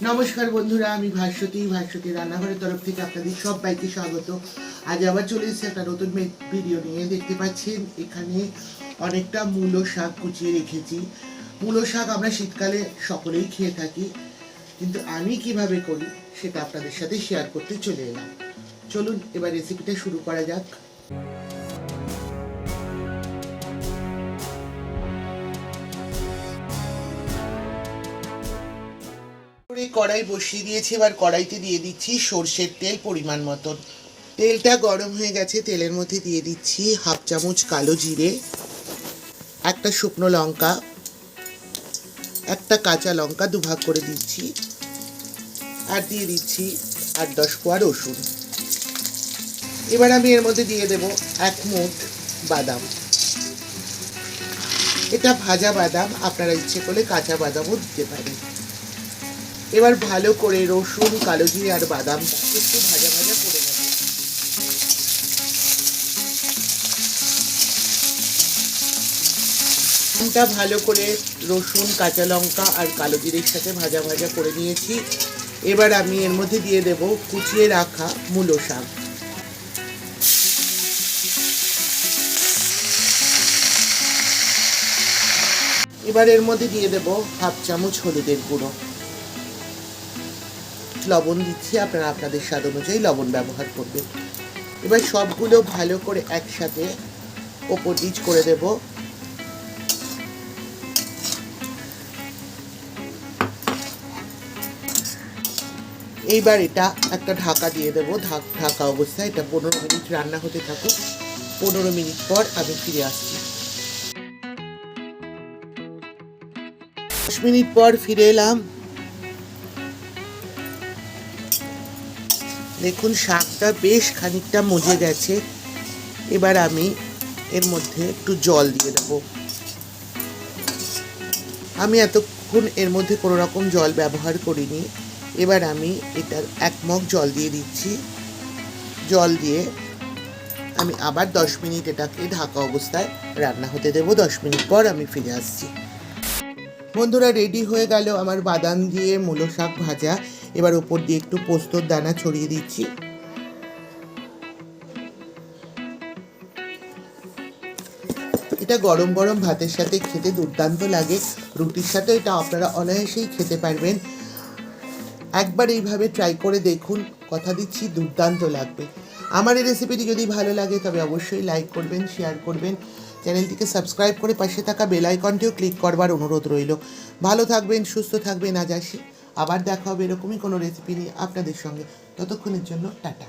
নমস্কার বন্ধুরা, আমি ভাস্বতী রান্নাঘরের তরফ থেকে আপনাদের সবাইকে স্বাগত। আজ আবার চলে এসেছি একটা নতুন ভিডিও নিয়ে। দেখতে পাচ্ছেন এখানে অনেকটা মূলো শাক কুচিয়ে রেখেছি। মূলো শাক আমরা শীতকালে সকলেই খেয়ে থাকি, কিন্তু আমি কিভাবে করি সেটা আপনাদের সাথে শেয়ার করতে চলে এলাম। চলুন এবার রেসিপিটা শুরু করা যাক। কড়াই বসিয়ে দিয়েছি, এবার কড়াইতে দিয়ে দিচ্ছি সর্ষের তেল পরিমাণ মতন। তেলটা গরম হয়ে গেছে, তেলের মধ্যে দিয়ে দিচ্ছি হাফ চামচ কালো জিরে, একটা শুকনো লঙ্কা, একটা কাঁচা লঙ্কা দুভাগ করে দিচ্ছি, আর দিয়ে দিচ্ছি 8-10 কোয়া রসুন। এবার আমি এর মধ্যে দিয়ে দেব 1 মুঠ বাদাম। এটা ভাজা বাদাম, আপনারা ইচ্ছে করলে কাঁচা বাদামও দিতে পারেন। এবার ভালো করে রসুন, কালো জিরে আর বাদামটা একটু ভাজা ভাজা করে নেব। বাদামটা ভালো করে রসুন, কাঁচা লঙ্কা আর কালো জিরের সাথে ভাজা ভাজা করে নিয়েছি। এবার আমি এর মধ্যে দিয়ে দেব কুচিয়ে রাখা মূলো শাক। এবার এর মধ্যে দিয়ে দেব হাফ চামচ হলুদের গুঁড়ো, লবণ দিচ্ছি, আপনারা আপনাদের স্বাদ অনুযায়ী লবণ ব্যবহার করবেন। এবার সবগুলো ভালো করে একসাথে ওপর নিচ করে দেব। এইবার এটা একটা ঢাকা দিয়ে দেব। ঢাকা অবস্থায় এটা 15 মিনিট রান্না হতে থাকুক। 15 মিনিট পর আমি ফিরে আসছি। 10 মিনিট পর ফিরে এলাম। দেখুন শাকটা বেশ খানিকটা মজে গেছে। এবার আমি এর মধ্যে একটু জল দিয়ে দেব। আমি এতক্ষণ এর মধ্যে কোনো রকম জল ব্যবহার করিনি। এবার আমি এটার 1 মগ জল দিয়ে দিচ্ছি। জল দিয়ে আমি আবার 10 মিনিট এটাকে ঢাকা অবস্থায় রান্না হতে দেব। 10 মিনিট পর আমি ফিরে আসছি। বন্ধুরা, রেডি হয়ে গেল আমার বাদাম দিয়ে মূলো শাক ভাজা। এবার উপর দিয়ে একটু পোস্তর দানা ছড়িয়ে দিচ্ছি। এটা গরম গরম ভাতের সাথে খেতে দুর্দান্ত লাগে। রুটির সাথে এটা আপনারা অনায়াসেই খেতে পারবেন। একবার এইভাবে ট্রাই করে দেখুন, কথা দিচ্ছি দুর্দান্ত লাগবে। আমার এই রেসিপিটি যদি ভালো লাগে তবে অবশ্যই লাইক করবেন, শেয়ার করবেন, চ্যানেলটিকে সাবস্ক্রাইব করে পাশে থাকা বেল আইকনটিও ক্লিক করবার অনুরোধ রইল। ভালো থাকবেন, সুস্থ থাকবেন। আজ আসি, আবার দেখা হবে এরকমই কোনো রেসিপি নিয়ে আপনাদের সঙ্গে। ততক্ষণের জন্য টাটা।